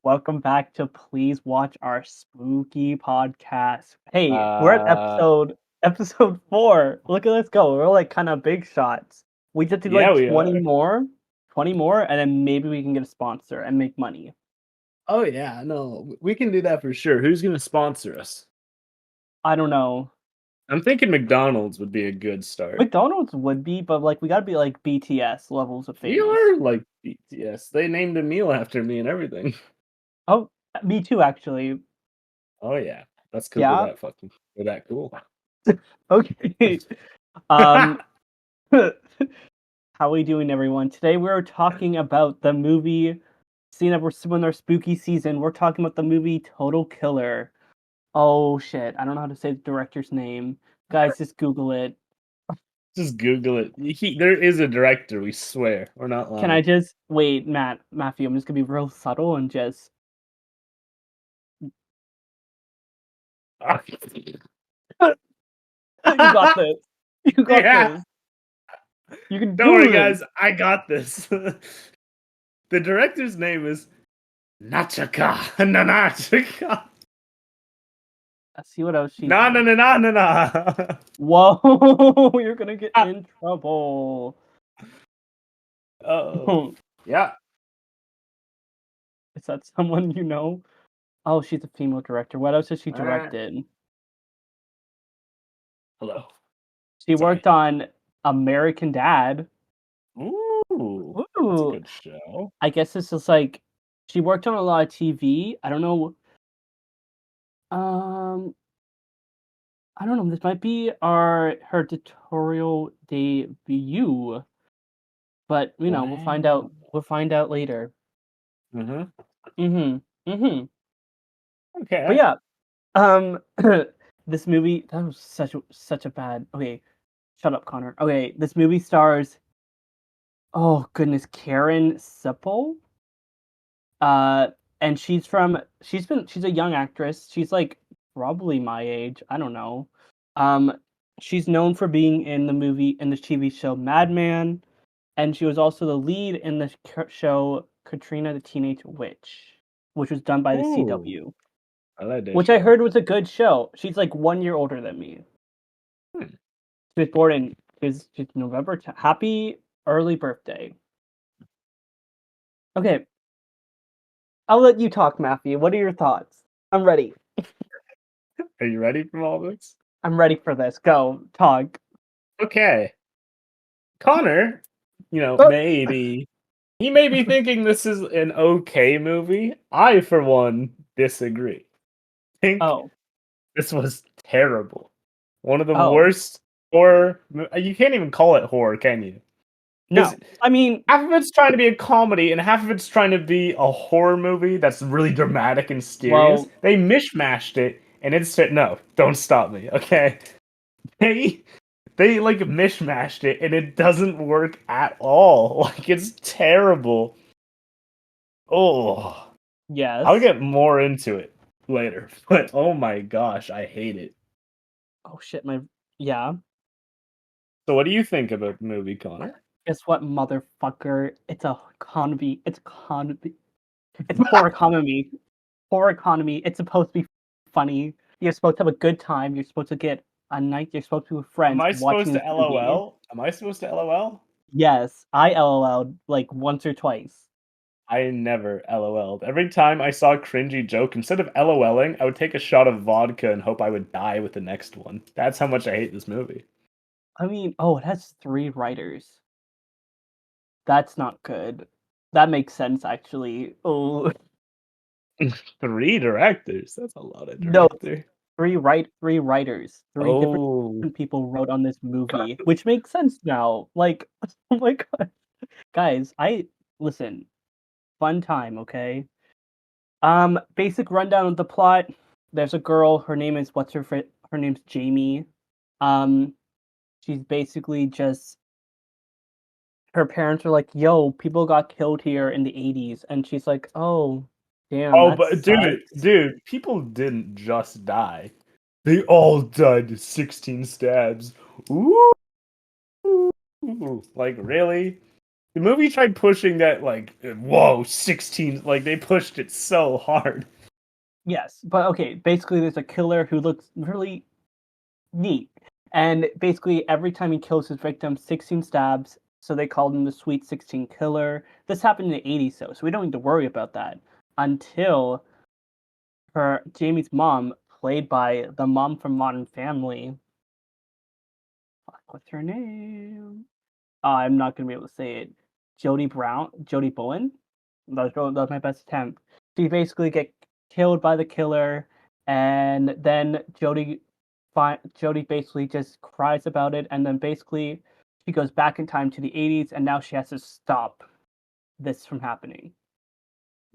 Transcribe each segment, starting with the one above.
Welcome back to Please Watch Our Spooky Podcast. Hey, we're at Uh, episode 4. Look at us go. We're like kind of big shots. We just do yeah, like we 20 are. more, 20 more, and then maybe we can get a sponsor and make money. Oh yeah, no, we can do that for sure. Who's gonna sponsor us? I don't know. I'm thinking McDonald's would be a good start. McDonald's would be, but like we gotta be like BTS levels of We famous. are like BTS. They named a meal after me and everything. Oh, me too, actually. Oh yeah, that's because Yeah. we're that cool. Okay. Um, how are we doing, everyone? Today we're talking about the movie. Seeing that we're still in our spooky season, we're talking about the movie Total Killer. Oh shit, I don't know how to say the director's name. Guys, just Google it. Just Google it. There is a director. We swear, we're not Can I lying. just wait, Matthew? I'm just gonna be real subtle and just. You got this. You got Yeah, this. You can don't worry, do this. guys. I got this. The director's name is Nachaka Nanachaka. Let's see what else she's Na na in. na na na na. Whoa, you're gonna get in trouble. Oh, yeah. Is that someone you know? Oh, she's a female director. What else has she Uh, directed? Hello. She Sorry. worked on American Dad. Ooh, that's a Ooh, good show. I guess this is like she worked on a lot of TV. I don't know. Um, I don't know. This might be her tutorial debut, but we'll find Wow. out. We'll find out later. Mm-hmm. Mhm. Mhm. But Okay. yeah, um, this movie that was such a bad. Okay, shut up, Connor. Okay, this movie stars. Oh goodness, Karen Sipple. Uh, and she's a young actress. She's like probably my age. I don't know. Um, she's known for being in the TV show Mad Men, and she was also the lead in the show Katrina the Teenage Witch, which was done by the Ooh, CW, I like that which I show. heard was a good show. She's like 1 year older than me. Hmm. She was born in she's November. Happy early birthday. Okay, I'll let you talk, Matthew. What are your thoughts? I'm ready. Are you ready for all this? I'm ready for this. Go, talk. Okay. Connor, Oh, maybe he may be thinking this is an okay movie. I, for one, disagree. Think oh, this was terrible. One of the oh. worst horror. You can't even call it horror, can you? Because No, I mean, half of it's trying to be a comedy, and half of it's trying to be a horror movie that's really dramatic and serious. well, They mishmashed it, and it's no. Don't stop me, okay? They they like mishmashed it, and it doesn't work at all. Like it's terrible. Oh, I'll yes. get more into it later, but oh my gosh, I hate it. Oh shit, yeah. So, what do you think about the movie, Connor? Guess what, motherfucker? It's a economy. It's economy. It's poor economy. Poor economy. It's supposed to be funny. You're supposed to have a good time. You're supposed to get a night. You're supposed to be with Am friends I watching supposed to this movie. LOL? Am I supposed to LOL? Yes, I LOL'd like once or twice. I never LOL'd. Every time I saw a cringy joke, instead of LOLing, I would take a shot of vodka and hope I would die with the next one. That's how much I hate this movie. I mean, oh, it has 3 writers. That's not good. That makes sense, actually. Oh, 3 directors. That's a lot of no, director. 3 writers. 3 different Oh, people wrote on this movie, which makes sense now. Like, oh my god, guys, I listen. Fun time, okay? Basic rundown of the plot. There's a girl. Her name is her name's Jamie. Um, she's basically just her parents are like, "Yo, people got killed here in the '80s," and she's like, "Oh, damn, oh, that but dude, sucks." people didn't just die. They all died 16 stabs. Ooh, like really? The movie tried pushing that like whoa 16 like they pushed it so hard. Yes, but okay, basically there's a killer who looks really neat. And basically every time he kills his victim, 16 stabs, so they called him the Sweet 16 Killer. This happened in the 80s though, so we don't need to worry about that until her Jamie's mom, played by the mom from Modern Family. Fuck, what's her name? I'm not gonna be able to say it. Jodie Bowen. That was my best attempt. She basically get killed by the killer, and then Jodie basically just cries about it, and then basically she goes back in time to the 80s, and now she has to stop this from happening.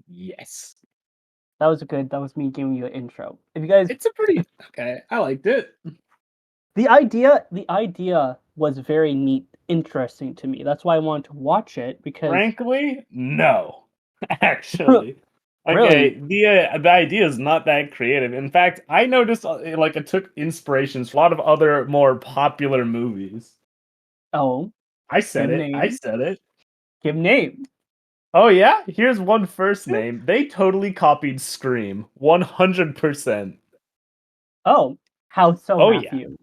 Yes. That was me giving you an intro. If you guys, It's a pretty okay. I liked it. the idea was very neat, interesting to me. That's why I wanted to watch it because Frankly, no. Actually. really, Okay, the idea is not that creative. In fact, I noticed like it took inspirations from a lot of other more popular movies. oh, I said give it. I name, said it. give name. Oh yeah, here's one first name. They totally copied Scream, 100%. Oh, how so, Oh yeah. Matthew?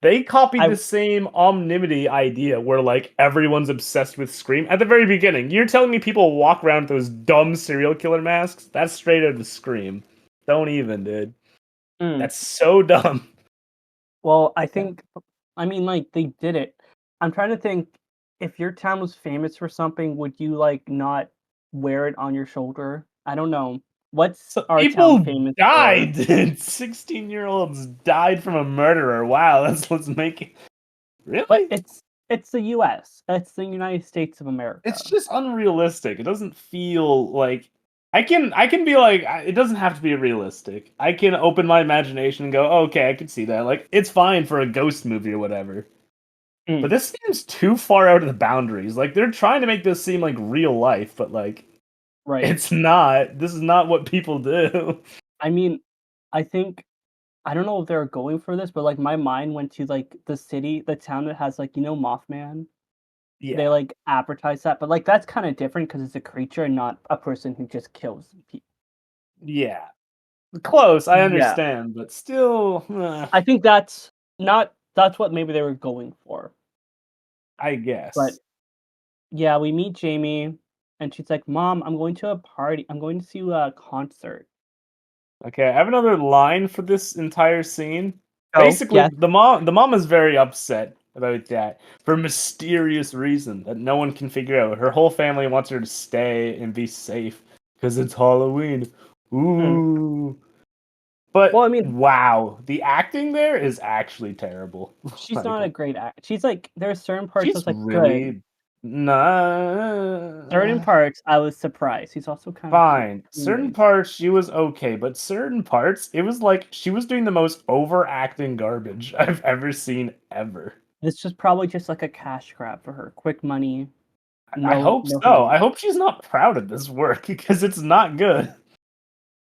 They copied I the same omnimity idea where like everyone's obsessed with Scream at the very beginning. You're telling me people walk around with those dumb serial killer masks? That's straight out of Scream. Don't even, dude. mm, That's so dumb. well, I Okay. think I mean like they did it. I'm trying to think if your town was famous for something, would you like not wear it on your shoulder? I don't know. What's So our town people famous for? died, dude. 16-year-olds died from a murderer. Wow, let's make it. But Really? it's the US. It's the United States of It's America. just unrealistic. It doesn't feel like I can be like it doesn't have to be realistic. I can open my imagination and go, okay, I can see that. Like it's fine for a ghost movie or whatever. But Mm, this seems too far out of the boundaries. Like they're trying to make this seem like real life, but like right. it's not. This is not what people do. I mean, I think I don't know if they're going for this, but like my mind went to like the town that has like Mothman. They Yeah. like advertise that, but like that's kind of different because it's a creature and not a person who just kills people. Yeah. Close, I Yeah, understand, but still I think that's what maybe they were going for. I But guess. yeah, we meet Jamie, and she's like, "Mom, I'm going to a party. I'm going to see a concert." Okay, I have another line for this entire scene. Oh, Basically, yes. the mom is very upset about that for a mysterious reason that no one can figure out. Her whole family wants her to stay and be safe because it's Halloween. Mm. Ooh. Well, I But mean, wow, the acting there is actually terrible. she's Like not a great act. She's like there are certain parts I she's was like good. really nah. Certain parts I was surprised. He's also kind of cute. Fine. Certain Anyways, parts she was okay, but certain parts it was like she was doing the most overacting garbage I've ever seen ever. this was probably just like a cash grab for her. Quick money, I no hope no so. hidden. I hope she's not proud of this work because it's not good at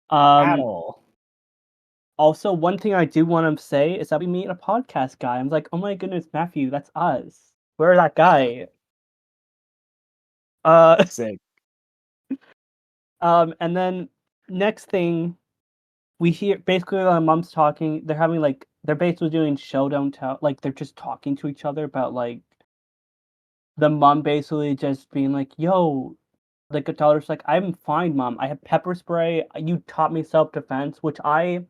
Um, all. Also, one thing I do want to say is that we meet a podcast guy. I'm like, oh my goodness, Matthew, that's us. We're that guy. Uh, Sick. and then next thing we hear, basically, my mom's talking. They're having like, they're basically doing show don't tell. Like they're just talking to each other about like the mom basically just being like, yo, like a daughter's like, I'm fine, mom. I have pepper spray. You taught me self defense, which I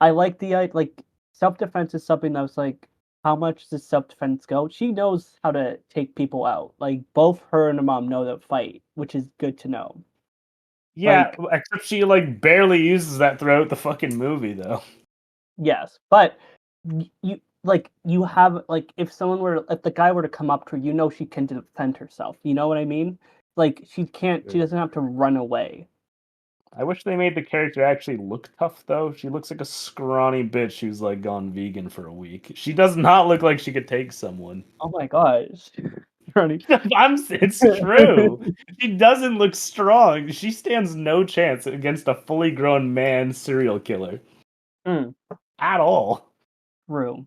like like self defense is something that was like, how much does self defense go? She knows how to take people out. Like both her and her mom know that fight, which is good to know. Yeah, Like except she like barely uses that throughout the fucking movie though. yes, but you have like if the guy were to come up to her, you know she can defend herself. You know what I mean? Like she doesn't have to run away. I wish they made the character actually look tough though. She looks like a scrawny bitch who's like gone vegan for a week. She does not look like she could take someone. Oh my gosh, Ronnie. It's true. She doesn't look strong. She stands no chance against a fully grown man serial killer Mm, at all. true.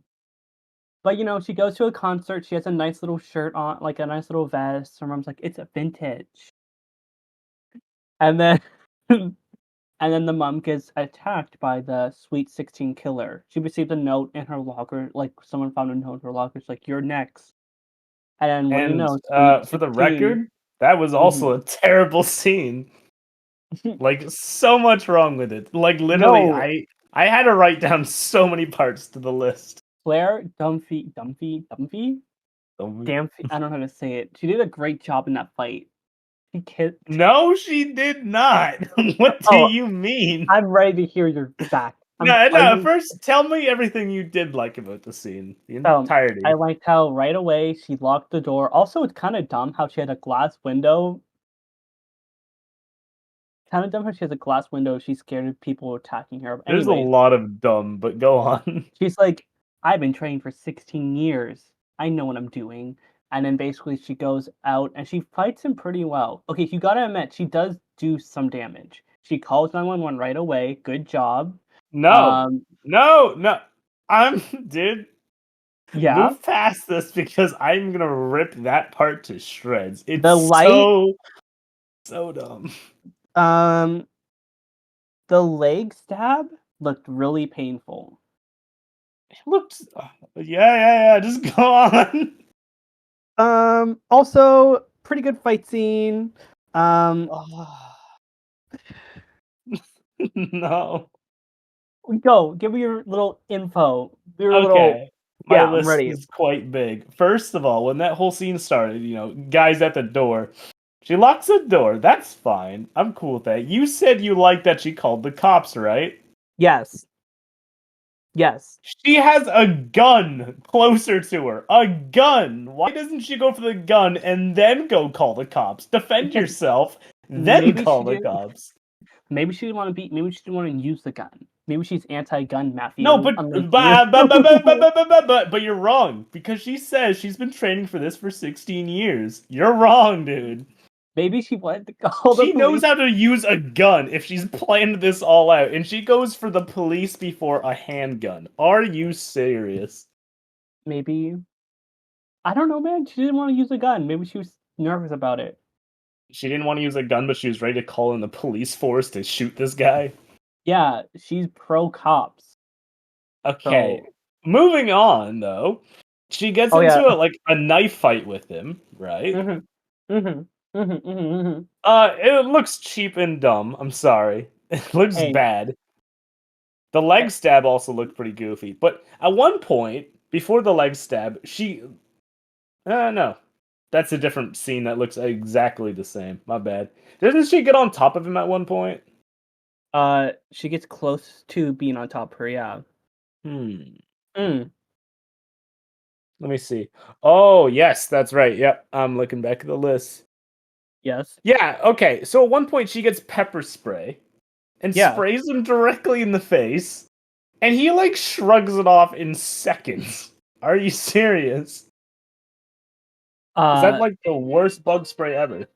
But she goes to a concert. She has a nice little shirt on, like a nice little vest. Her mom's like, "It's a vintage." And then, and then the mom gets attacked by the Sweet 16 killer. She received a note in her locker, like someone found a note in her locker. It's like, "You're next." And then, what do you And know, Sweet for the 16. record, that was also Mhm. a terrible scene. Like so much wrong with it. Like literally, No, I had to write down so many parts to the list. Claire Dunphy, Damn, I don't know how to say it. She did a great job in that fight. She kicked. No, she did not. What do Oh, you mean? I'm ready to hear your back. No, Are no. you? First, tell me everything you did like about the scene, the I entirety. liked how right away she locked the door. Also, it's kind of dumb how she had a glass window. Kind of dumb how she has a glass window. She's scared of people attacking her. There's a Anyways, lot of dumb, but go on. she's like, "I've been training for 16 years. I know what I'm doing." And then basically she goes out and she fights him pretty well. Okay, you gotta admit, she does do some damage. She calls 911 right away. Good job. No, Um, no, no. I'm, dude. yeah. Move past this because I'm gonna rip that part to shreds. It's The light, so dumb. um, the leg stab looked really painful. It looked, yeah. Just go on. Also pretty good fight scene. Um, No. go give me your little info. Your little, Okay. My yeah, I'm list ready. is quite big. First of all, when that whole scene started, guys at the door. She locks the door. That's fine. I'm cool with that. You said you liked that she called the cops, right? Yes, yes. She has a gun closer to her. A gun. Why doesn't she go for the gun and then go call the cops? Defend Because yourself, then maybe call she the didn't. cops. Maybe she didn't want to be. Maybe she didn't want to use the gun. Maybe she's anti-gun, No, Matthew. but Unlike you. but you're wrong because she says she's been training for this for 16 years. You're wrong, dude. Maybe she wanted to call the She knows police. how to use a gun if she's planned this all out, and she goes for the police before a handgun. Are you serious? Maybe, I don't know, man. She didn't want to use a gun. Maybe she was nervous about it. She didn't want to use a gun, but she was ready to call in the police force to shoot this guy. Yeah, she's pro cops. Okay. So, Moving on, though. She gets oh yeah. into a knife fight with him, right? Mhm. Mhm. Mhm. Mhm. Mhm. It looks cheap and dumb. I'm sorry. It looks Hey, bad. The eh, leg stab also looked pretty goofy. But at one point, before the leg stab, she no. That's a different scene that looks exactly the same. My bad. Doesn't she get on top of him at one point? she gets close to being on top of her. Yeah. Hmm. Mm. Let me see. Oh, yes, that's right. Yep. I'm looking back at the list. Yes. Yeah, okay. So at one point she gets pepper spray and Yeah. sprays him directly in the face, and he like shrugs it off in seconds. Are you serious? Is that Uh, like the worst bug spray ever?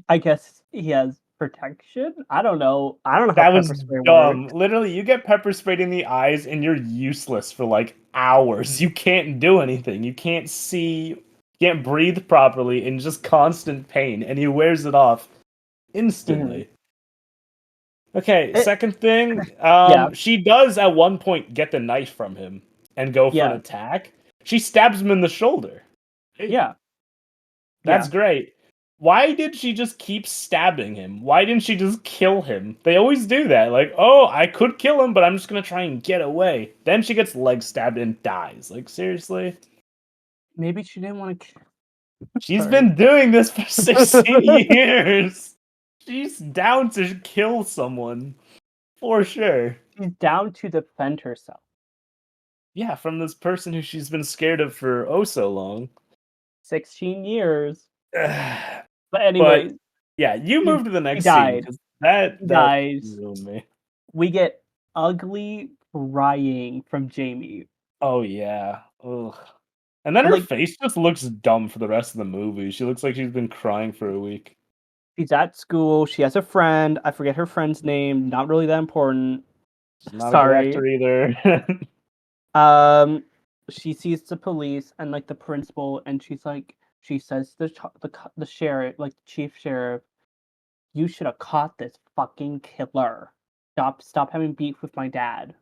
I guess he has protection. I don't know. I don't know how That was pepper spray dumb. works. Literally, you get pepper sprayed in the eyes and you're useless for like hours. You can't do anything. You can't see, can't breathe properly in just constant pain, and he wears it off Mhm. instantly. Okay, It, second thing, yeah. she does at one point get the knife from him and go for an Yeah. attack. She stabs him in the shoulder. Hey, Yeah. that's Yeah. great. Why did she just keep stabbing him? Why didn't she just kill him? They always do that. Like, oh, I could kill him, but I'm just gonna try and get away. Then she gets leg stabbed and dies. Like, seriously? Maybe she didn't want to. She's Sorry. been doing this for 16 years. She's down to kill someone. For sure. She's down to defend herself. Yeah, from this person who she's been scared of for oh so long. 16 years. But But anyways, yeah, you he move to the he next scene died. because He that dies. ruined me. We get ugly crying from Jamie. Oh yeah. Ugh. And then her Like, face just looks dumb for the rest of the movie. She looks like she's been crying for a week. she's at school. She has a friend. I forget her friend's name. Not really that important. She's not a good Sorry. actor either. Um, she sees the police and like the principal, and she says to the sheriff, like the chief sheriff, "You should have caught this fucking killer. Stop having beef with my dad."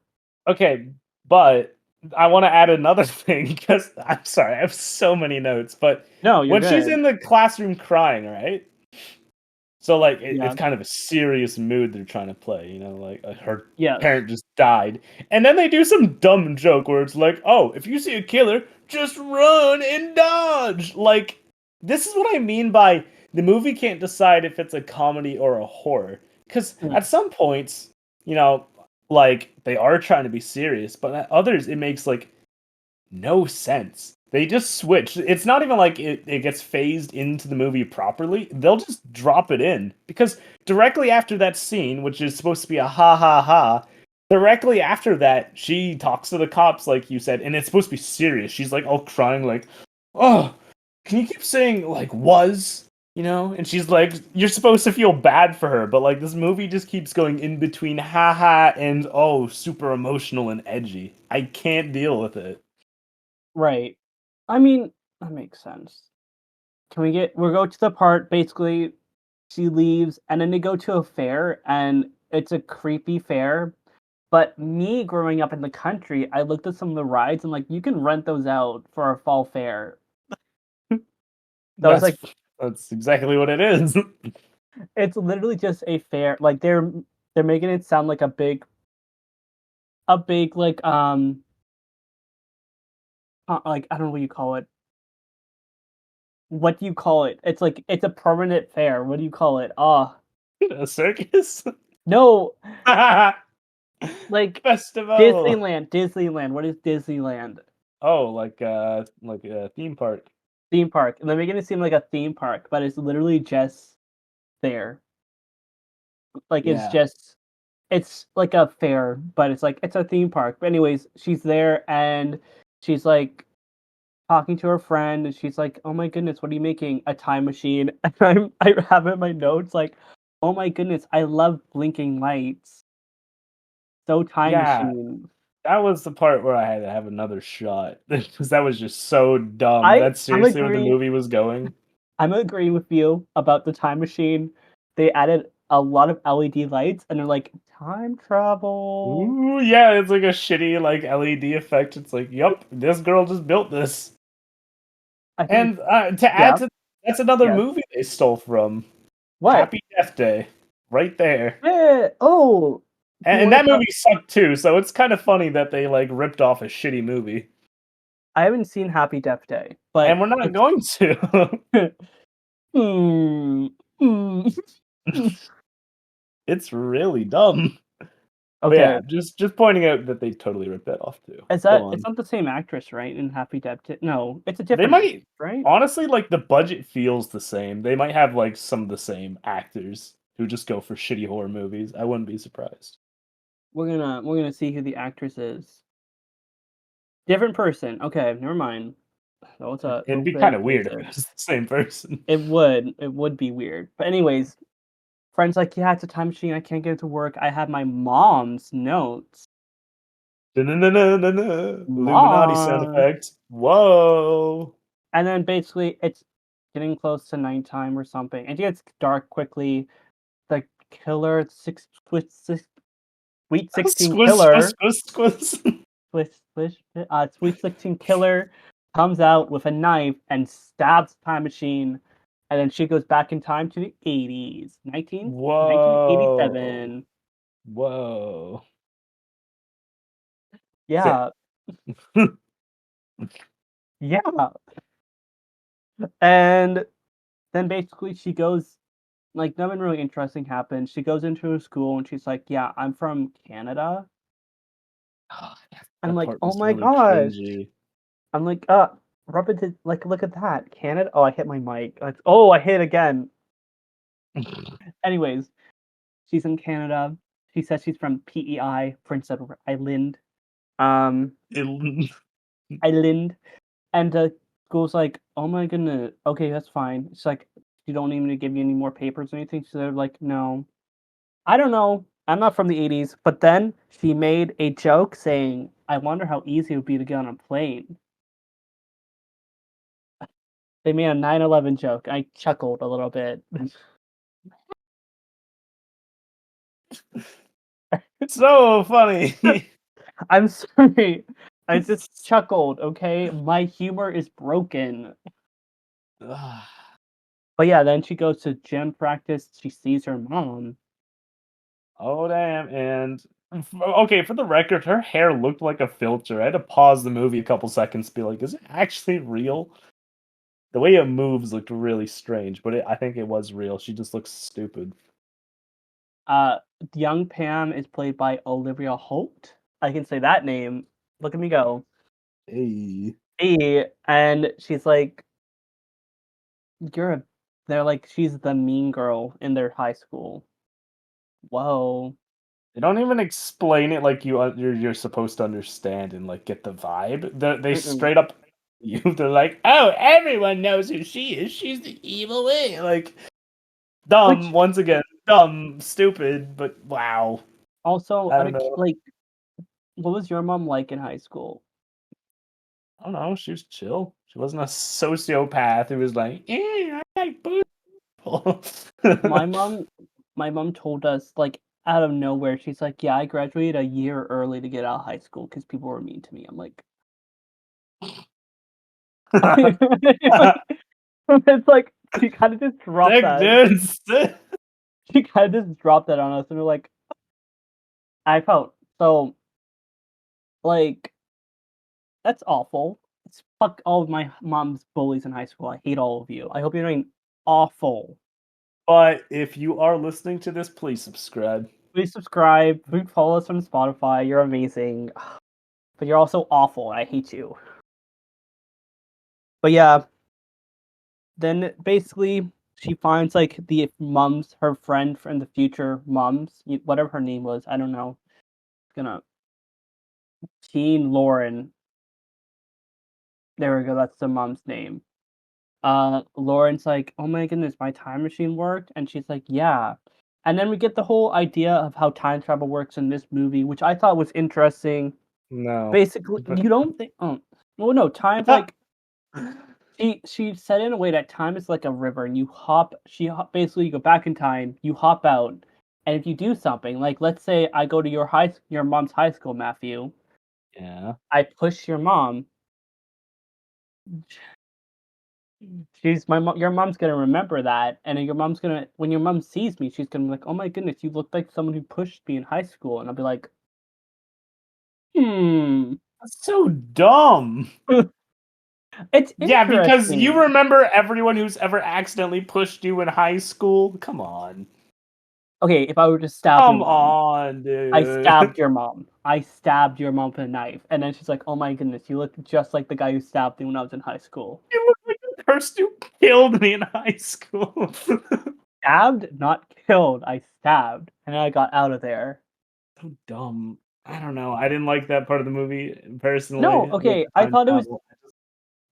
Okay, but I want to add another thing because I'm sorry, I have so many notes. But No, you're when she's good. in the classroom crying, right? So like it's Yeah. kind of a serious mood they're trying to play, you know, like her Yes. parent just died, and then they do some dumb joke where it's like, "Oh, if you see a killer, just run and dodge." Like this is what I mean by the movie can't decide if it's a comedy or a horror, because Mm, at some points, you know, like they are trying to be serious, but at others it makes like no sense. They just switch. It's not even like it gets phased into the movie properly. They'll just drop it in. Because directly after that scene, which is supposed to be a ha ha ha, directly after that, she talks to the cops, like you said, and it's supposed to be serious. She's like all crying, like, "Oh, can you keep saying, like, was?" You know? And she's like, you're supposed to feel bad for her, but like this movie just keeps going in between haha and oh, super emotional and edgy. I can't deal with it. right. I mean, that makes sense. We'll go to the part basically she leaves and then they go to a fair and it's a creepy fair. But me growing up in the country, I looked at some of the rides and like you can rent those out for a fall fair. So it's That's like that's exactly what it is. it's literally just a fair. Like they're making it sound like a big like I don't know what you call it. What do you call it? It's like it's a permanent fair. What do you call it? A circus? No, like Festival. Disneyland. Disneyland. What is Disneyland? Oh, like a theme park. Theme park. And they're making it seem like a theme park, but it's literally just there. Like Yeah. it's like a fair, but it's like it's a theme park. But anyways, she's there and she's like talking to her friend and she's like, "Oh my goodness, what are you making? A time machine." And I have in my notes like, "Oh my goodness, I love blinking lights. So time Yeah. machine." That was the part where I had to have another shot because that was just so dumb. I That's I'm seriously where the agreeing movie was going. I'm agreeing with you about the time machine. They added a lot of LED lights and they're like, "Time travel." Ooh, yeah, it's like a shitty like LED effect. It's like, yup, this girl just built this. I think And to add yeah, to that's another yes. movie they stole from. What? Happy Death Day, right there. Yeah. Oh, do you And want to that talk? movie sucked too, so it's kind of funny that they like ripped off a shitty movie. I haven't seen Happy Death Day, And but we're not it's going to. hmm, hmm. It's really dumb. But Okay, yeah, just pointing out that they totally ripped that off too. is Go that it's on. not the same actress, right? In Happy Death Day? No, it's a They different actress, might right? honestly like the budget feels the same. They might have like some of the same actors who just go for shitty horror movies. I wouldn't be surprised. We're gonna see who the actress is. Different person. Okay, never mind. So it's a It'd little be kind bit of weird if it racist. was the same person. It would be weird. But anyways, friend's like, yeah, it's a time machine. I can't get it to work. I have my mom's notes. Da-na-na-na-na-na. Illuminati sound Mom. effect. Whoa. And then basically it's getting close to nighttime or something. It gets dark quickly. The killer, Sweet 16 Squiz, squiz, killer, squiz, squiz. Sweet 16 killer comes out with a knife and stabs Time Machine. And then she goes back in time to the 80s, Whoa. 1987. Whoa. Sick. Yeah, yeah. And then basically she goes, like, nothing really interesting happens. She goes into a school and she's like, yeah, I'm from Canada. I'm That like, part oh was my really gosh. cringy. I'm like, rub it to, like, look at that. Canada. Oh, I hit my mic. I hit again. Anyways, she's in Canada. She says she's from PEI, Prince Edward Island. Um, It- Island. And the school's like, oh my goodness. Okay, that's fine. It's like, you don't need me to give you any more papers or anything. So they're like, no. I don't know. I'm not from the 80s. But then she made a joke saying, I wonder how easy it would be to get on a plane. They made a 9/11 joke. I chuckled a little bit. So funny. I'm sorry. I just chuckled, okay? My humor is broken. But yeah, then she goes to gym practice. She sees her mom. Oh damn! And okay, for the record, her hair looked like a filter. I had to pause the movie a couple seconds to be like, "Is it actually real?" The way it moves looked really strange, but I think it was real. She just looks stupid. Uh, young Pam is played by Olivia Holt. I can say that name. Look at me go. Hey, And she's like, "You're a." They're like, she's the mean girl in their high school. Whoa. they don't even explain it like you're supposed to understand and like get the vibe. They Mm-mm. straight up you. They're like, "Oh, everyone knows who she is. She's the evil witch." Like dumb Which once again, dumb, stupid, but wow. also, I don't know. like, what was your mom like in high school? I don't know. She was chill. She wasn't a sociopath who was like, "Yeah, I like people." My mom, my mom told us like out of nowhere, she's like, "Yeah, I graduated a year early to get out of high school because people were mean to me." I'm like, it's like she kind of just dropped Sick, that. dude. Sick. She kind of just dropped that on us, and we're like, I felt so like that's awful. It's fuck all of my mom's bullies in high school. I hate all of you. I hope you're doing awful. But if you are listening to this, please subscribe. Please subscribe. Please follow us on Spotify. You're amazing, but you're also awful. I hate you. But yeah, then basically she finds like the mums, her friend from the future mums, whatever her name was. I don't know. Gonna Teen Lauren. There we go. That's the mom's name. Lauren's like, "Oh my goodness, my time machine worked," and she's like, "Yeah." And then we get the whole idea of how time travel works in this movie, which I thought was interesting. No. Basically, you don't think, oh, well, no, time's But like she said it in a way that time is like a river, and basically you go back in time, you hop out, and if you do something, like let's say I go to your mom's high school, Matthew, yeah. I push your mom. Your mom's gonna remember that, and then your mom's gonna when your mom sees me, she's gonna be like, "Oh my goodness, you look like someone who pushed me in high school," and I'll be like, "Hmm." That's so dumb. It's Yeah, because you interesting. remember everyone who's ever accidentally pushed you in high school? Come on. Okay, if I were to stab your Come mom, on, I dude. stabbed your mom. I stabbed your mom with a knife, and then she's like, "Oh my goodness, you look just like the guy who stabbed me when I was in high school." You look like the person who killed me in high school. Stabbed, not killed. I stabbed, and then I got out of there. So dumb. I don't know. I didn't like that part of the movie No, personally with okay, the I time thought it was travel.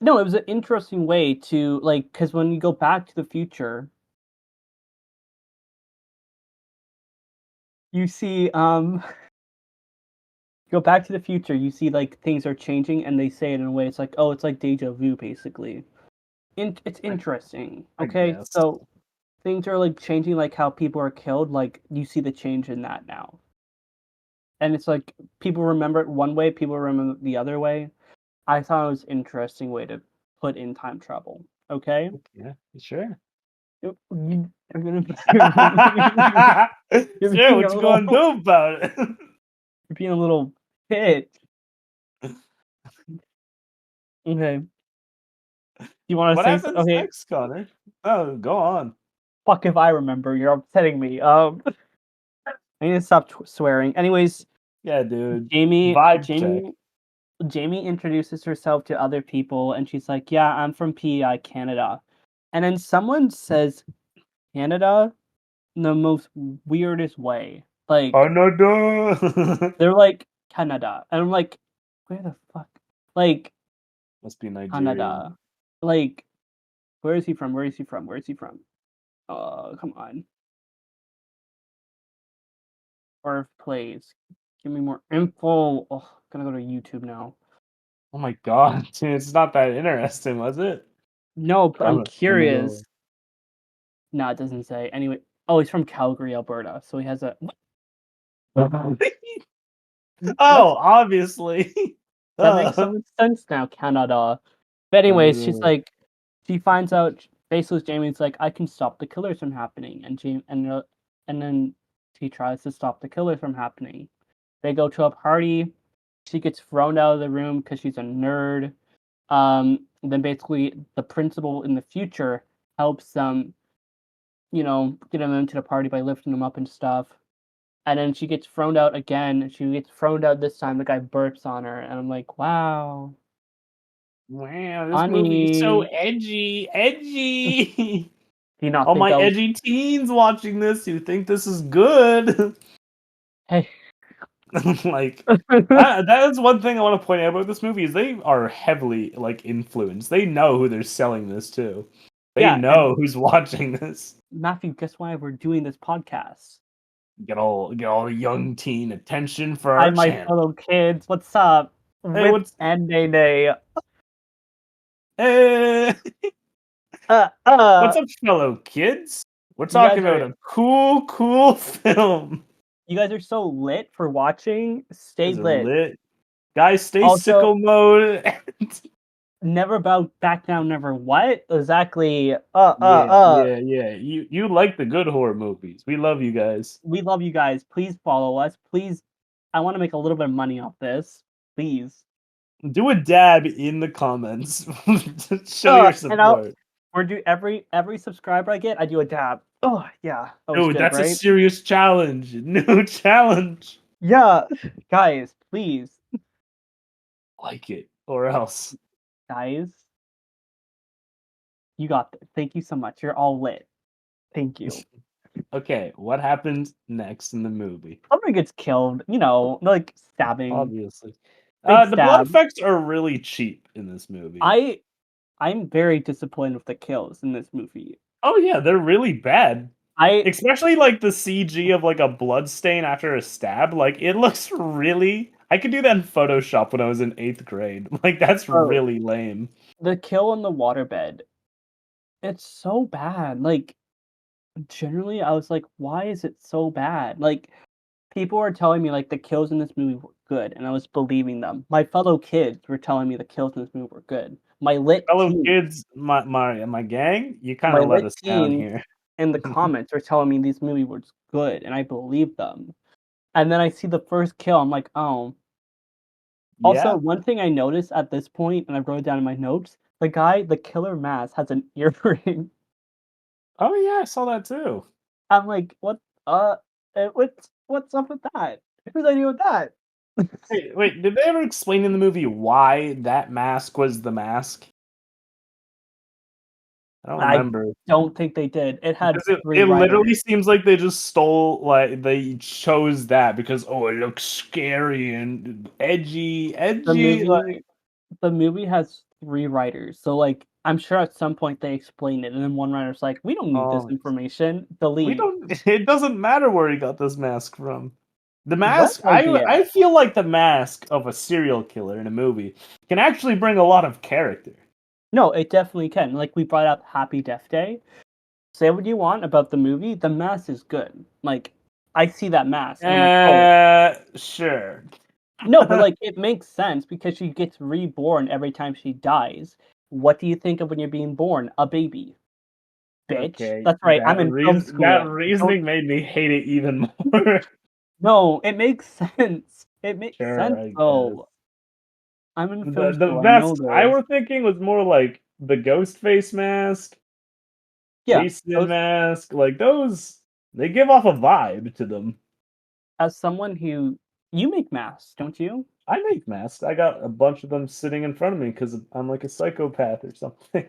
no, it was an interesting way to like because when you go back to the future, you see go back to the future, you see like things are changing, and they say it in a way it's like, oh, it's like deja vu, basically. It's I, interesting. I Okay, guess. so things are like changing, like how people are killed. Like you see the change in that now, and it's like people remember it one way, people remember it the other way. I thought it was an interesting way to put in time travel. Okay, Yeah, sure. are gonna you're Sure, being a what you gonna little do about it? you're being a little bitch. Okay, you want to What say so? happens Okay, next, Connor? Oh, go on. fuck if I remember. You're upsetting me. I need to stop swearing. Anyways, Yeah, dude. Jamie, Vibe check. Jamie, Jamie introduces herself to other people, and she's like, "Yeah, I'm from PEI Canada," and then someone says Canada in the most weirdest way. Like Canada. they're like Canada, and I'm like, where the fuck? Like Must be Nigerian. Canada. Like where is he from? Where is he from? Where is he from? Come on. Birthplace. Give me more info. Oh, gonna go to YouTube now. Oh my god, dude, it's not that interesting, was it? No, but I'm I'm gonna curious. go. No, it doesn't say. Anyway, oh, he's from Calgary, Alberta, so he has a. That's Oh, obviously. that makes so Uh, much sense now, Canada. But anyways, she's uh, like, she finds out basically Jamie's like, I can stop the killers from happening, and and then she tries to stop the killers from happening. They go to a party. She gets thrown out of the room because she's a nerd. Then basically the principal in the future helps them, get them into the party by lifting them up and stuff. And then she gets thrown out again. She gets thrown out this time. The guy burps on her, and I'm like, wow, wow, this movie's so honey. edgy, Do edgy. you not All think my that was edgy teens watching this who think this is good. hey? Like, that is one thing I want to point out about this movie is they are heavily like influenced. They know who they're selling this to. They Yeah, and know who's watching this. Matthew, guess why we're doing this podcast? Get all the young teen attention for Hi, our my channel. fellow kids. What's up? Hey, Whip what's and Nay Nay. hey, Uh, what's uh. up, fellow kids? We're You talking guys about are a cool film. you guys are so lit for watching. You Stay guys are lit. lit. Guys, stay Also, sicko mode. never bow back down. Never what exactly? Yeah, yeah, yeah. You like the good horror movies. We love you guys. We love you guys. Please follow us. Please, I want to make a little bit of money off this. Please. Do a dab in the comments. Show your And I'll support. we're do every subscriber I get, I do a dab. Oh yeah, that was Dude, good, that's a right? serious challenge. New challenge. Yeah, guys, please, Like it. Or else. guys, you got this. Thank you so much. You're all lit. Thank you. Okay, what happens next in the movie? Somebody gets killed. Like stabbing, Obviously. big The blood stab. effects are really cheap in this movie. I I'm very disappointed with the kills in this movie. Oh yeah, they're really bad. I Especially like the CG of like a blood stain after a stab. Like it looks really I could do that in Photoshop when I was in 8th grade. Like that's bro, really lame. the kill in the waterbed. It's so bad. Like generally, I was like, why is it so bad? Like people were telling me like the kills in this movie were good, and I was believing them. My fellow kids were telling me the kills in this movie were good. Fellow kids, my gang, you kind My of let lit us down teens here. in the comments were telling me these movie was good, and I believed them. And then I see the first kill, I'm like, oh. Also, Yeah. one thing I noticed at this point, and I wrote it down in my notes, the killer mask has an earring. Oh yeah, I saw that too. I'm like, what? What's up with that? Whose idea with that? Wait, did they ever explain in the movie why that mask was the mask? I don't I remember. don't think they did. It had Because it, three it literally writers. seems like they just stole like they chose that because oh it looks scary and The edgy like movie the movie has three writers. So like I'm sure at some point they explained it, and then one writer's like, we don't need this oh information. we Delete. don't it doesn't matter where he got this mask from. The What mask idea? I feel like the mask of a serial killer in a movie can actually bring a lot of character. No, it definitely can. Like we brought up Happy Death Day. Say what you want about the movie, the mask is good. Like I see that mask and I'm like, oh Sure. no, but like it makes sense because she gets reborn every time she dies. What do you think of when you're being born? A baby. Bitch. Okay, That's right. I'm in film that school. Don't reasoning made me hate it even more. no, it makes sense. It makes Sure, sense I guess. though. I'm in film The school. I know masks I this. were thinking was more like the ghost face mask, Yeah, Jason those mask, like those they give off a vibe to them. as someone who you make masks, don't you? I make masks. I got a bunch of them sitting in front of me because I'm like a psychopath or something.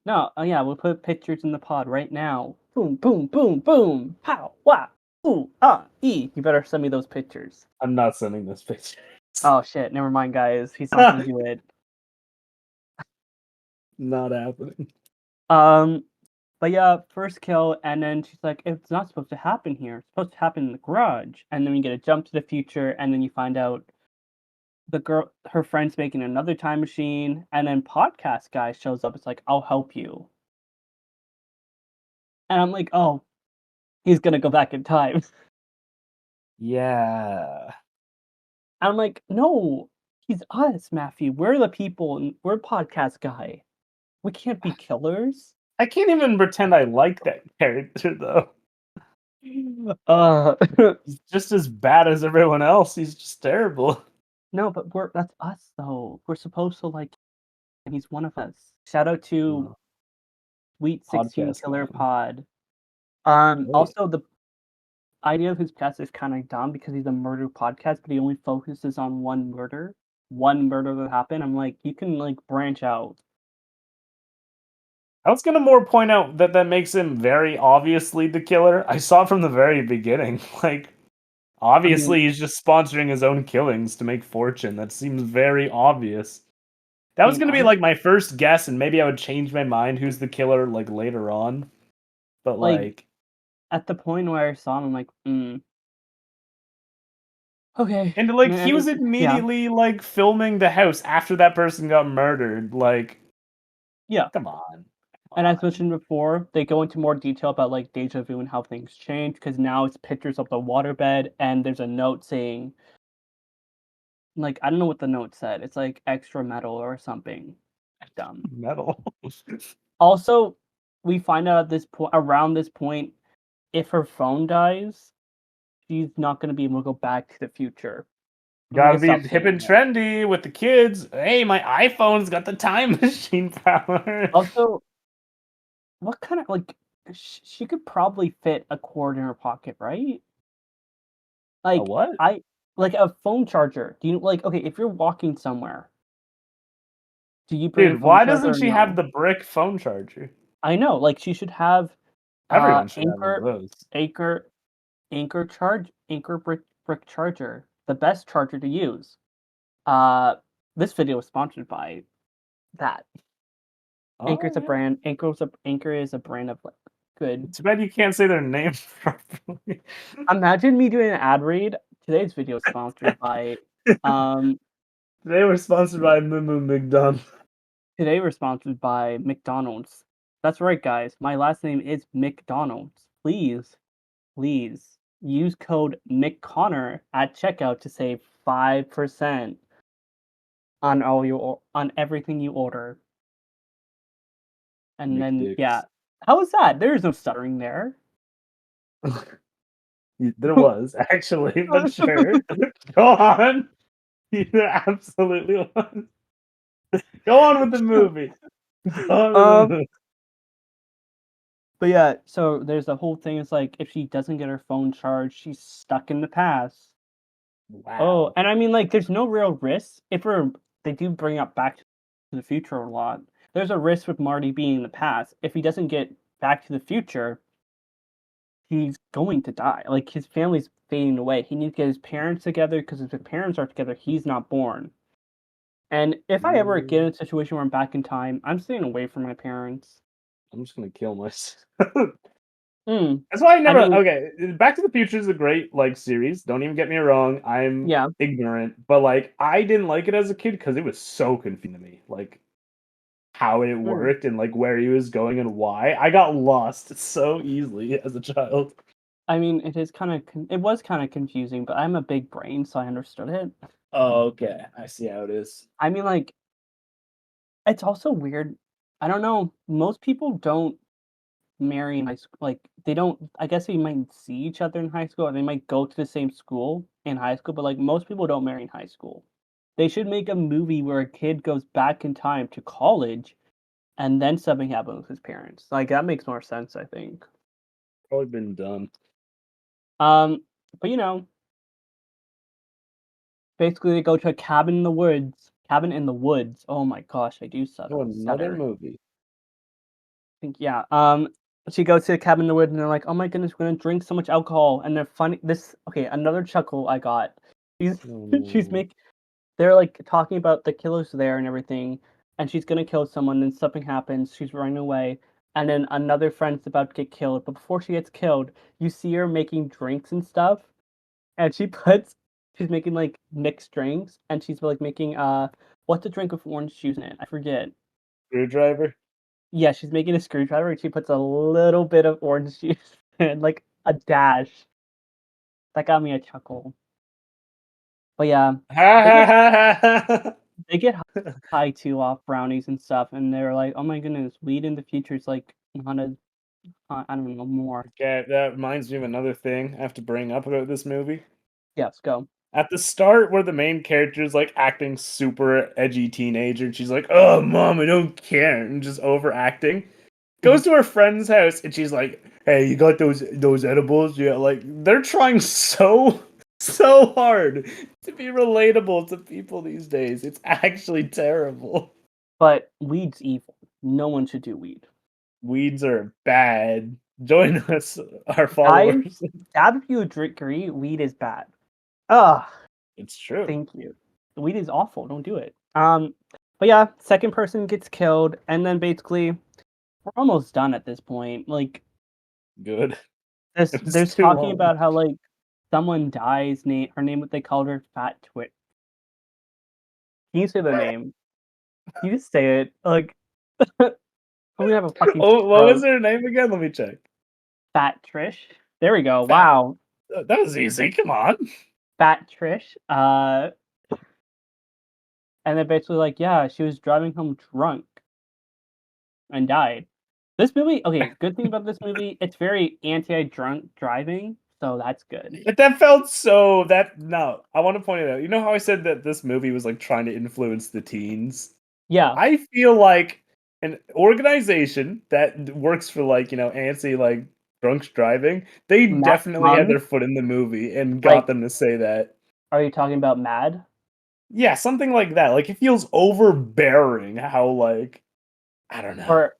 No, oh yeah, we'll put pictures in the pod right now. Boom, boom, boom, boom. Pow, wah, ooh, ah, e. You better send me those pictures. I'm not sending this picture. Oh shit, never mind, guys. He's not gonna do it. Not happening. Um, But yeah, first kill, and then she's like, "It's not supposed to happen here. It's supposed to happen in the garage." And then you get a jump to the future, and then you find out her friend's making another time machine, and then podcast guy shows up. It's like, "I'll help you," and I'm like, "Oh, he's gonna go back in time." Yeah. I'm like, "No, he's us, Matthew. We're the people, and we're podcast guy. We can't be killers." I can't even pretend I like that character though. Uh, He's just as bad as everyone else. He's just terrible. no, but that's us though. We're supposed to like, and he's one of us. Shout out to Oh, Sweet 16 podcast Killer man. Pod. Oh yeah. Also the idea of his podcast is kind of dumb because he's a murder podcast, but he only focuses on one murder that happened. I'm like, you can like branch out. I was gonna more point out that that makes him very obviously the killer. I saw from the very beginning. Like, I mean, obviously he's just sponsoring his own killings to make fortune. That seems very obvious. That I was mean, gonna be like my first guess, and maybe I would change my mind who's the killer like later on. But like like, at the point where I saw him, I'm like, okay. and like I he mean, was yeah, immediately like filming the house after that person got murdered. Like, yeah. come on, come And as on. mentioned before, they go into more detail about like deja vu and how things change because now it's pictures of the waterbed and there's a note saying like I don't know what the note said. It's like extra metal or something dumb. Metal. Also, we find out at this point around this point, if her phone dies, she's not gonna be able to go back to the future. I'm Gotta gonna be stop hip saying and that. trendy with the kids. Hey, my iPhone's got the time machine power. Also, what kind of like she could probably fit a cord in her pocket, right? A Like what? I like a phone charger. Do you like okay, if you're walking somewhere, do you bring a Dude, phone why charger doesn't or she have no? the brick phone charger? I know, like she should have Everyone should have one of anchor those. anchor anchor brick charger. The best charger to use. Uh this video is sponsored by that. Oh yeah. Anchor is a brand of like good. Too bad you can't say their name properly. Imagine me doing an ad read. Today's video is sponsored by um Today we're sponsored by Moo McDonald. today we're sponsored by McDonald's. That's right guys. My last name is McDonald's. Please use code McConnor at checkout to save 5% on on everything you order. And then yeah. McDicks. How was that? There's no stuttering there. There was actually, but sure. Go on. There absolutely was. Go on with the movie. Go on with the um movie. but yeah, so there's the whole thing is like if she doesn't get her phone charged, she's stuck in the past. Oh, Wow. and I mean like there's no real risk if they do bring up Back to the Future a lot. There's a risk with Marty being in the past. If he doesn't get Back to the Future, he's going to die. Like his family's fading away. He needs to get his parents together because if his parents are together, he's not born. And if I ever get in Mm, a situation where I'm back in time, I'm staying away from my parents. I'm just gonna kill myself. Hmm. That's why I I never. mean, Okay, Back to the Future is a great like series. Don't even get me wrong. I'm yeah. ignorant, but like I didn't like it as a kid because it was so confusing to me. Like how it Hmm. worked and like where he was going and why. I got lost so easily as a child. I mean, it was kind of confusing, but I'm a big brain, so I understood it. Oh, okay. I see how it is. I mean, like, it's also weird. I don't know. Most people don't marry in high school. Like, they don't. I guess they might see each other in high school, or they might go to the same school in high school. But like, most people don't marry in high school. They should make a movie where a kid goes back in time to college, and then something happens with his parents. Like that makes more sense, I think. Probably been done. Um, but basically they go to a cabin in the woods. Cabin in the woods. Oh my gosh, I do Oh, another stutter. movie. Think yeah. She goes to a cabin in the woods and they're like, "Oh my goodness, we're gonna drink so much alcohol." And they're funny. This okay, another chuckle I got. She's Oh she's no. make they're like talking about the killers there and everything, and she's gonna kill someone. Then something happens. She's running away, and then another friend's about to get killed. But before she gets killed, you see her making drinks and stuff, and she's making like mixed drinks, and she's like making what's a drink with orange juice in it? I forget. Screwdriver. Yeah, she's making a screwdriver, and she puts a little bit of orange juice and like a dash. That got me a chuckle. But yeah, they get they get high too off brownies and stuff, and they're like, "Oh my goodness, weed in the future is like on a I don't know more." Okay, that reminds me of another thing I have to bring up about this movie. Yes, go. At the start, where the main character is like acting super edgy teenager, and she's like, "Oh, mom, I don't care," and just overacting. Mhm. Goes to her friend's house, and she's like, "Hey, you got those edibles?" Yeah, like they're trying so hard to be relatable to people these days. It's actually terrible. But weed's evil. No one should do weed. Weeds are bad. Join us, our Guys, followers. dab if you agree, weed is bad. Ugh, It's true. thank you. Weed is awful. Don't do it. But yeah, second person gets killed, and then basically we're almost done at this point. Like Good. there's It was there's too talking long. about how like someone dies. Her name, what they called her, Fat Twit. Can you say the name? Can you just say it? Like I'm gonna have a fucking Oh, what was stroke. her name again? Let me check. Fat Trish. There we go. Fat. Wow. That was easy. Come on. Fat Trish. And then basically like, yeah, she was driving home drunk and died. This movie, okay, good thing about this movie, it's very anti-drunk driving, so that's good. That felt so. That no, I want to point it out. You know how I said that this movie was like trying to influence the teens? Yeah, I feel like an organization that works for like anti like drunk driving. They Matt definitely had Mum, their foot in the movie and got like, them to say that. are you talking about Mad? Yeah, something like that. Like it feels overbearing how like I don't know. For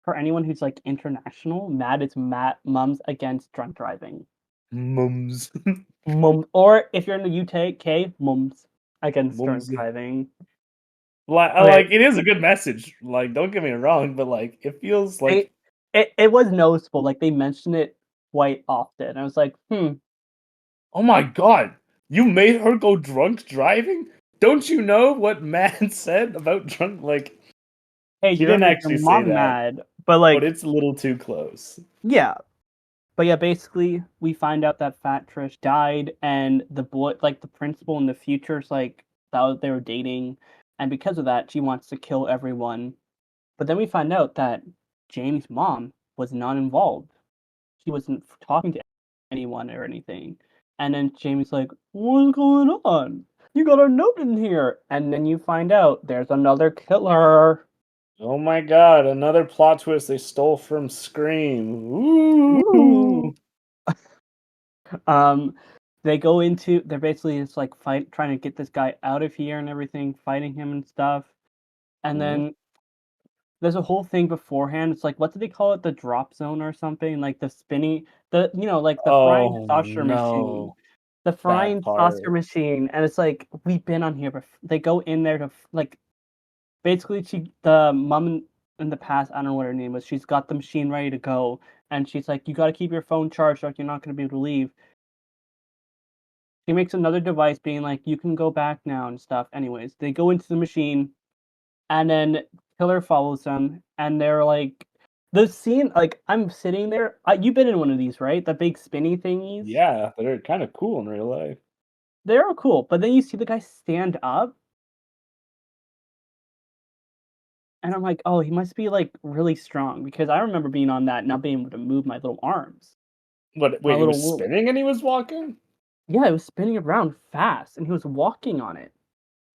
for anyone who's like international, Mad is Matt Mums Against Drunk Driving. Mums. Mum, or if you're in the UK, Mums Against Drunk Mums. Driving. Like Okay, it is a good message. Like don't get me wrong, but like it feels they like it was noticeable, like they mentioned it quite often. I was like, oh my god, you made her go drunk driving? Don't you know what man said about drunk? Like, hey, he you're didn't gonna make your actually say mom that, mad, but but like, it's a little too close. yeah. But yeah, basically, we find out that Fat Trish died, and the boy, like the principal in the future, is like that was they were dating, and because of that, she wants to kill everyone. But then we find out that Jamie's mom was not involved. She wasn't talking to anyone or anything. And then Jamie's like, "What's going on? You got a note in here." And then you find out there's another killer. Oh my god, another plot twist they stole from Scream. Woo! Ooh. Um, they're basically just like trying to get this guy out of here and everything, fighting him and stuff. And Mhm. then there's a whole thing beforehand. It's like what do they call it? The drop zone or something? Like the spinny, like the frying Oh saucer machine. no, The that frying saucer part. machine, and it's like we've been on here, but they go in there to like basically the mom in the past, I don't know what her name was. She's got the machine ready to go, and she's like, "You got to keep your phone charged, or you're not going to be able to leave." She makes another device being like, "You can go back now," and stuff. Anyways, they go into the machine, and then killer follows them, and they're like, the scene, like, I'm sitting there. You've been in one of these, right? The big spinny thingies. Yeah, they're kind of cool in real life. They're cool, but then you see the guy stand up, and I'm like, oh, he must be like really strong because I remember being on that, and not being able to move my little arms, But my wait, it was little. spinning and he was walking? Yeah, it was spinning around fast, and he was walking on it.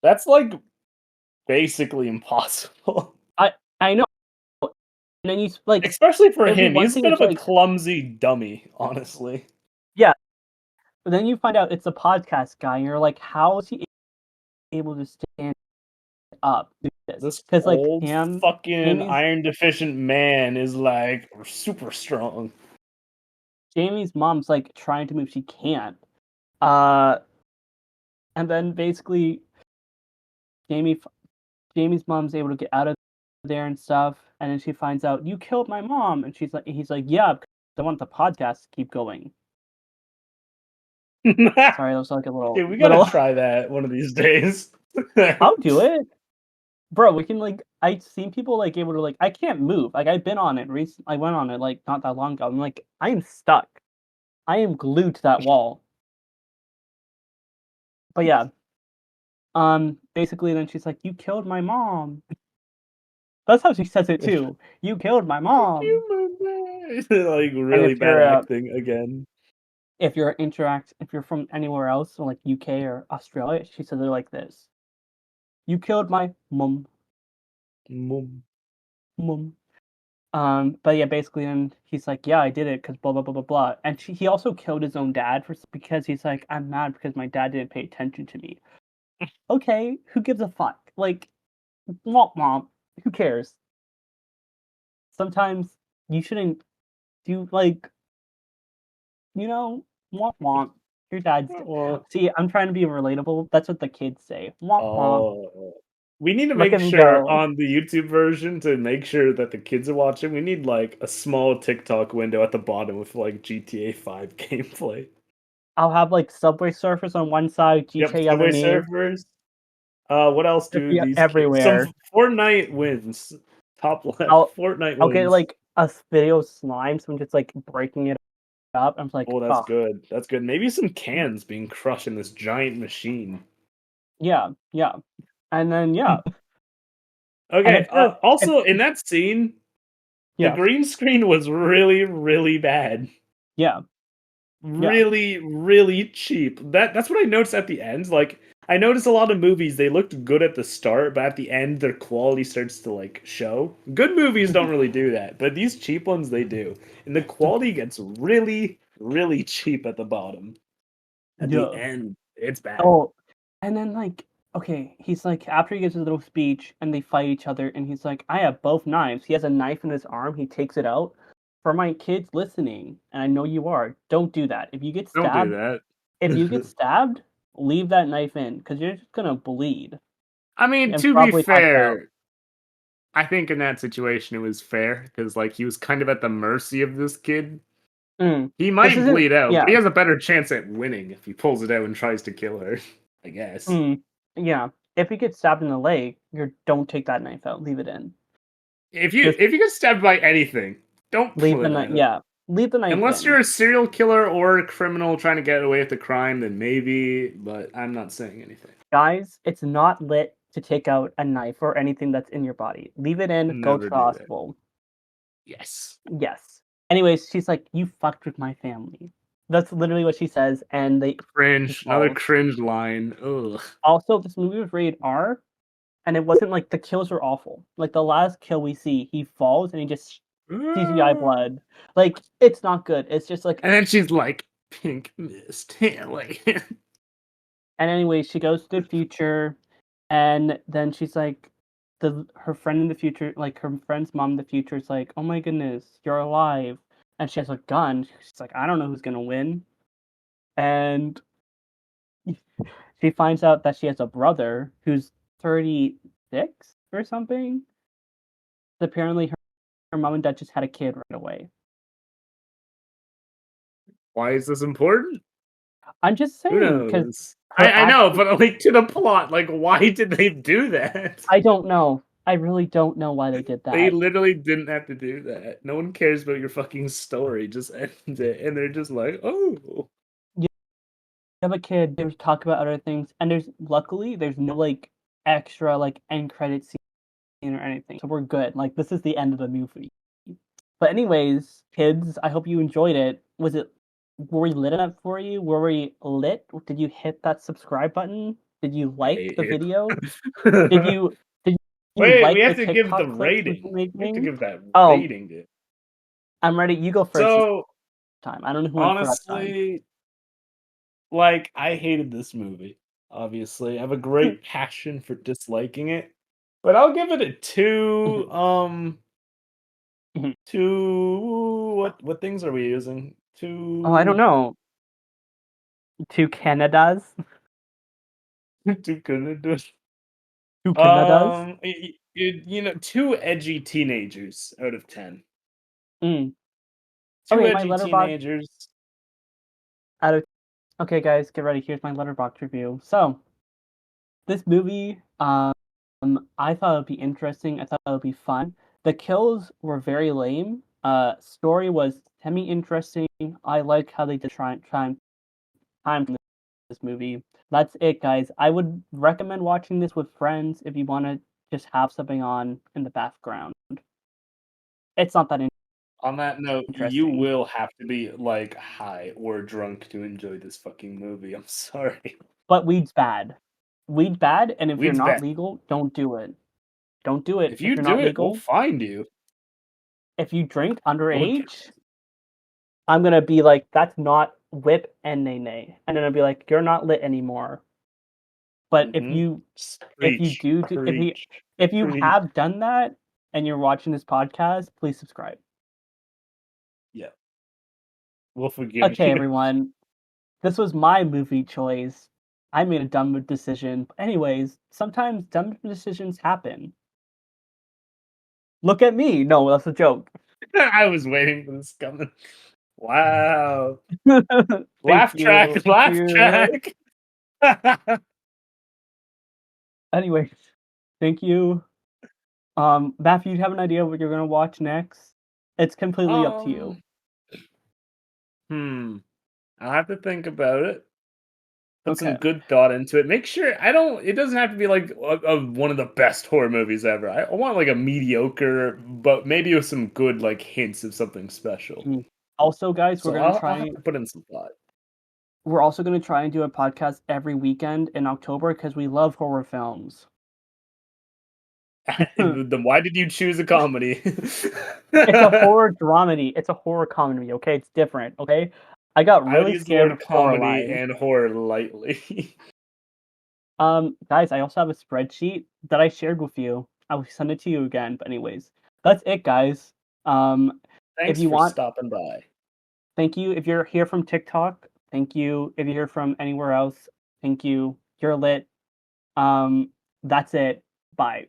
That's like basically impossible. I know, and then like, Especially for it'd be him. one He's a thing bit if of a like, clumsy dummy, honestly. yeah, but then you find out it's a podcast guy, and you're like, how is he able to stand up do this? This Because like old fucking Jamie's iron deficient man is like super strong. Jamie's mom's like trying to move, she can't. Uh, and then basically Jamie Jamie's mom's able to get out of there and stuff, and then she finds out, "You killed my mom," and he's like, "Yeah, because I want the podcast to keep going." Sorry, that was like a little Dude, we gotta little try that one of these days. I'll do it. Bro, we can, like I've seen people, like, able to, like I can't move, like, I've been on it I went on it, like, not that long ago, I'm like, "I am stuck. I am glued to that wall." But yeah, basically then she's like, "You killed my mom." That's how she says it too. "You killed my mom." Like And really bad acting again. if you're from anywhere else, so like UK or Australia, she says it like this: "You killed my mum, Mum. mum." But yeah, basically, and he's like, "Yeah, I did it because blah blah blah blah blah." And he also killed his own dad because he's like, "I'm mad because my dad didn't pay attention to me." Okay, who gives a fuck? Like, womp womp. Who cares? Sometimes you shouldn't do like, womp womp. Your dad's Well, See, I'm trying to be relatable. That's what the kids say. Womp womp. oh. We need to Look make at me sure go. on the YouTube version to make sure that the kids are watching, we need like a small TikTok window at the bottom with like GTA 5 gameplay. I'll have like Subway Surfers on one side, Yep, GTA Subway underneath. Surfers. What else It'll do be these kids? everywhere. Fortnite wins. Top left. I'll Fortnite I'll get wins. like a video of slime, so I'm just like breaking it up. I'm like, Oh, that's oh good. That's good. Maybe some cans being crushed in this giant machine. yeah, yeah. And then yeah. And Okay. if you're if Also, in that scene, the yeah, green screen was really, really bad. yeah, yeah. Really, really cheap. That's what I noticed at the end. Like, I noticed a lot of movies they looked good at the start, but at the end their quality starts to like show. Good movies don't really do that, but these cheap ones they do. And the quality gets really, really cheap at the bottom. At the Yeah. end, it's bad. Oh, and then like okay, he's like after he gives his little speech and they fight each other, and he's like, "I have both knives." He has a knife in his arm. He takes it out. For my kids listening, and I know you are, don't do that. Don't do that. If you get stabbed, leave that knife in because you're just gonna bleed I mean, and to be probably pass out. fair, I think in that situation it was fair because like he was kind of at the mercy of this kid. Mm. He This might isn't bleed out, but yeah. he has a better chance at winning if he pulls it out and tries to kill her, I guess. Mm. Yeah. If you get stabbed in the leg, you don't take that knife out. Leave it in. Just If you get stabbed by anything, don't leave pull the it knife. out. Yeah. Leave the knife Unless in. you're a serial killer or a criminal trying to get away with the crime, then maybe, but I'm not saying anything. Guys, it's not lit to take out a knife or anything that's in your body. Leave it in, go to Never the do that. hospital. Yes. Yes. Anyways, she's like, "You fucked with my family." That's literally what she says, and he Cringe. Another falls. cringe line. Ugh. Also, this movie was rated R, and it wasn't like the kills are awful. Like the last kill we see, he falls and he just CGI And blood. Like it's not good. It's just like then she's like, pink mist. Like, and anyway, she goes to the future, and then she's like, her friend in the future, like her friend's mom in the future, is like, "Oh my goodness, you're alive!" And she has a gun. She's like, "I don't know who's gonna win," and she finds out that she has a brother who's 36 or something. Apparently, her mom and dad just had a kid right away. why is this important? I'm just Who saying because knows? her I know, action. but like to the plot, like why did they do that? I don't know. I really don't know why they did They that. literally didn't have to do that. No one cares about your fucking story. Just end it, and they're just like, oh, You have a kid. There's talk about other things, and there's no like extra like end credit scene or anything, so we're good. Like this is the end of the movie. But anyways, kids, I hope you enjoyed it. Were we lit enough for you? Were we lit? Did you hit that subscribe button? Did you like the hey. video? Did you did you Wait, we like have the to give the TikTok clips we've rating. been We have to making? give that Oh, rating, dude. I'm ready. You go first this So time. I don't know who went first time. honestly, like I hated this movie. Obviously, I have a great passion for disliking it, but I'll give it a two. Two. What things are we using? Oh, I don't Two. know. Two Canadas? Two good. Two Canadas? Two edgy teenagers out of 10. Mm. Two Okay, my edgy letterbox teenagers. out of okay, guys, get ready. Here's my letterbox review. So this movie, I thought it would be interesting. I thought it would be fun. The kills were very lame. Story was semi interesting. I like how they did time from this movie. That's it, guys. I would recommend watching this with friends if you want to just have something on in the background. It's not that On that note, you interesting, will have to be like high or drunk to enjoy this fucking movie. I'm sorry. but weed's bad. Weed's bad, and if you're Weed's not bad. legal, don't do it. Don't do it If if you you're do not it, we'll legal. find you. If you drink Or underage, I'm gonna be like, that's not whip and nay nay, and then I'll be like, you're not lit anymore. But mm-hmm. if you Preach, do preach, if you preach. have done that and you're watching this podcast, please subscribe. Yeah, we'll forgive Okay, you. everyone, this was my movie choice. I made a dumb decision. But anyways, sometimes dumb decisions happen. Look at me. No, that's a joke. I was waiting for this coming. Wow. Thank Laugh you. track, Thank laugh you. track. Anyways, thank you. Matthew, you have an idea what you're gonna watch next? It's completely up to you. um, hmm. I'll have to think about it. Put some Okay. good thought into it. Make sure I don't. It doesn't have to be like one of the best horror movies ever. I want like a mediocre, but maybe with some good like hints of something special. Mm. Also, guys, So I'll have to put in some thought. we're also gonna try and do a podcast every weekend in October because we love horror films. Then why did you choose a comedy? It's a horror dramedy. It's a horror comedy, okay? It's different, okay? I got I would really use the scared word with comedy Coraline. and horror lightly. Guys, I also have a spreadsheet that I shared with you. I will send it to you again. But anyways, that's it, guys. If Thanks you for want, stopping by. thank you. If you're here from TikTok, thank you. If you're here from anywhere else, thank you. You're lit. Um, that's it. Bye.